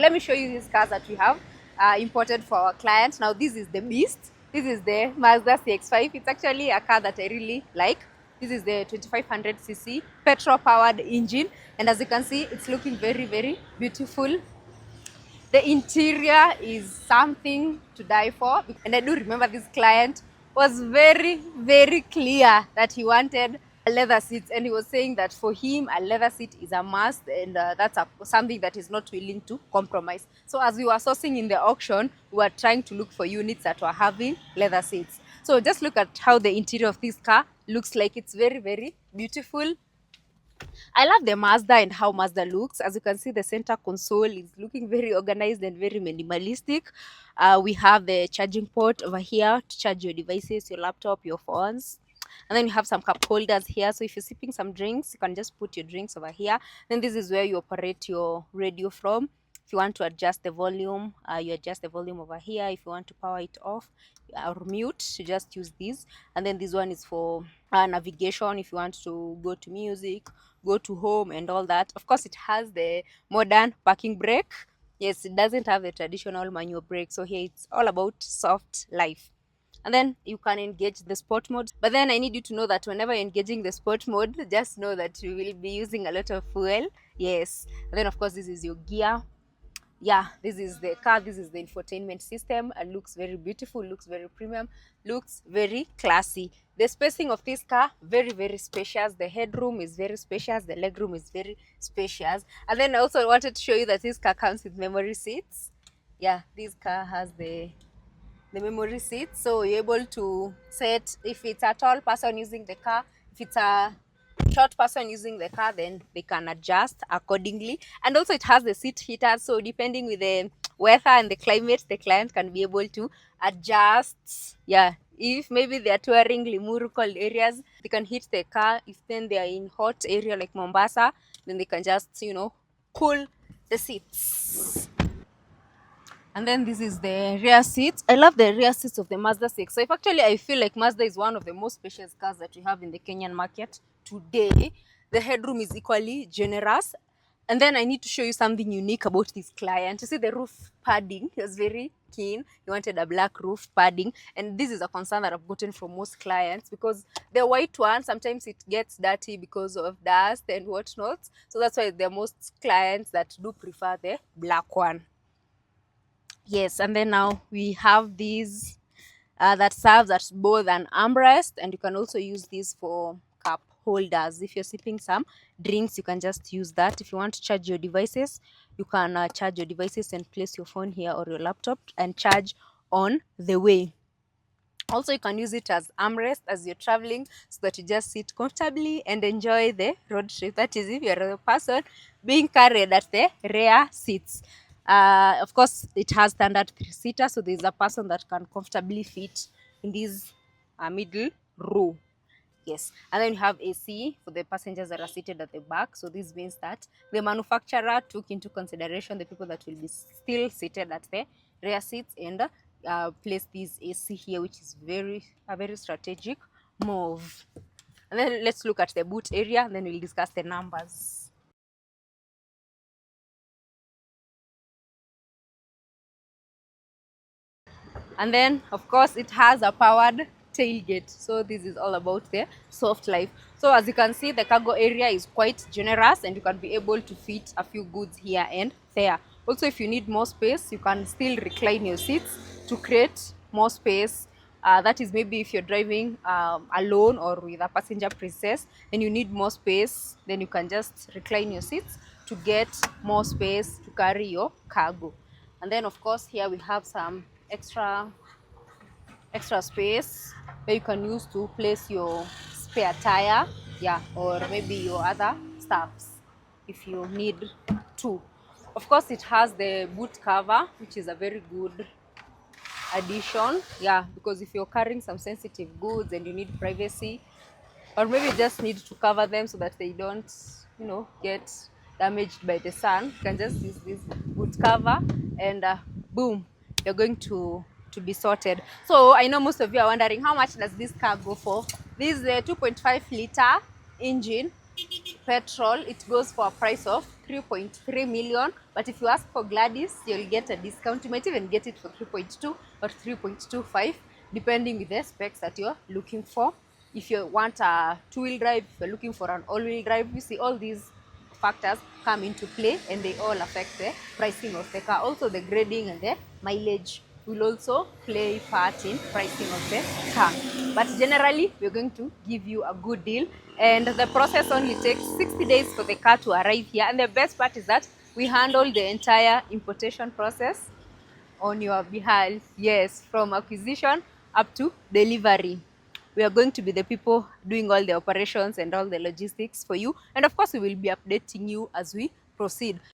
Let me show you these cars that we have imported for our client. Now this is the Beast. This is the Mazda CX-5. It's actually a car that I really like. This is the 2500cc petrol powered engine, and as you can see, it's looking very, very beautiful. The interior is something to die for, and I do remember this client was very, very clear that he wanted leather seats, and he was saying that for him a leather seat is a must, and that's something that he's not willing to compromise. So as we were sourcing in the auction, we were trying to look for units that were having leather seats. So just look at how the interior of this car looks like. It's very, very beautiful. I love the Mazda and how Mazda looks. As you can see, the center console is looking very organized and very minimalistic. We have the charging port over here to charge your devices, your laptop, your phones. And then you have some cup holders here. So if you're sipping some drinks, you can just put your drinks over here. Then this is where you operate your radio from. If you want to adjust the volume, you adjust the volume over here. If you want to power it off or mute, you just use this. And then this one is for navigation. If you want to go to music, go to home and all that. Of course, it has the modern parking brake. Yes, it doesn't have the traditional manual brake. So here it's all about soft life. And then you can engage the sport mode. But then I need you to know that whenever you're engaging the sport mode, just know that you will be using a lot of fuel. Yes. And then of course this is your gear. Yeah, this is the car. This is the infotainment system. It looks very beautiful, looks very premium, looks very classy. The spacing of this car, very, very spacious. The headroom is very spacious. The legroom is very spacious. And then I also wanted to show you that this car comes with memory seats. Yeah, this car has the memory seat, so you're able to set if it's a tall person using the car, if it's a short person using the car, then they can adjust accordingly. And also it has the seat heaters, so depending with the weather and the climate, the client can be able to adjust. Yeah, if maybe they are touring Limuru cold areas, they can heat the car. If then they are in hot area like Mombasa, then they can just cool the seats. And then this is the rear seats. I love the rear seats of the Mazda 6. So if actually I feel like Mazda is one of the most spacious cars that we have in the Kenyan market today. The headroom is equally generous. And then I need to show you something unique about this client. You see the roof padding. He was very keen. He wanted a black roof padding. And this is a concern that I've gotten from most clients because the white one, sometimes it gets dirty because of dust and whatnot. So that's why there are most clients that do prefer the black one. Yes, and then now we have these that serves as both an armrest, and you can also use this for cup holders. If you're sipping some drinks, you can just use that. If you want to charge your devices, you can charge your devices and place your phone here or your laptop and charge on the way. Also, you can use it as armrest as you're traveling so that you just sit comfortably and enjoy the road trip. That is, if you're a person being carried at the rear seats. Of course, it has standard 3-seater, so there's a person that can comfortably fit in this middle row. Yes, and then you have AC for the passengers that are seated at the back. So this means that the manufacturer took into consideration the people that will be still seated at the rear seats and place this AC here, which is a very strategic move. And then let's look at the boot area, and then we'll discuss the numbers. And then of course it has a powered tailgate, so this is all about the soft life. So as you can see, the cargo area is quite generous and you can be able to fit a few goods here and there. Also, if you need more space, you can still recline your seats to create more space. That is maybe if you're driving alone or with a passenger princess and you need more space, then you can just recline your seats to get more space to carry your cargo. And then of course here we have some extra space where you can use to place your spare tire, yeah, or maybe your other stuffs if you need to. Of course, it has the boot cover, which is a very good addition, yeah, because if you're carrying some sensitive goods and you need privacy, or maybe just need to cover them so that they don't get damaged by the sun, you can just use this boot cover and boom, you're going to be sorted. So I know most of you are wondering, how much does this car go for? This is a 2.5 liter engine petrol, it goes for a price of 3.3 million. But if you ask for Gladys, you'll get a discount. You might even get it for 3.2 or 3.25, depending with the specs that you're looking for. If you want a two-wheel drive, if you're looking for an all-wheel drive, you see all these factors come into play and they all affect the pricing of the car. Also the grading and the mileage will also play part in pricing of the car. But generally, we're going to give you a good deal, and the process only takes 60 days for the car to arrive here. And the best part is that we handle the entire importation process on your behalf. Yes, from acquisition up to delivery. We are going to be the people doing all the operations and all the logistics for you. And of course, we will be updating you as we proceed.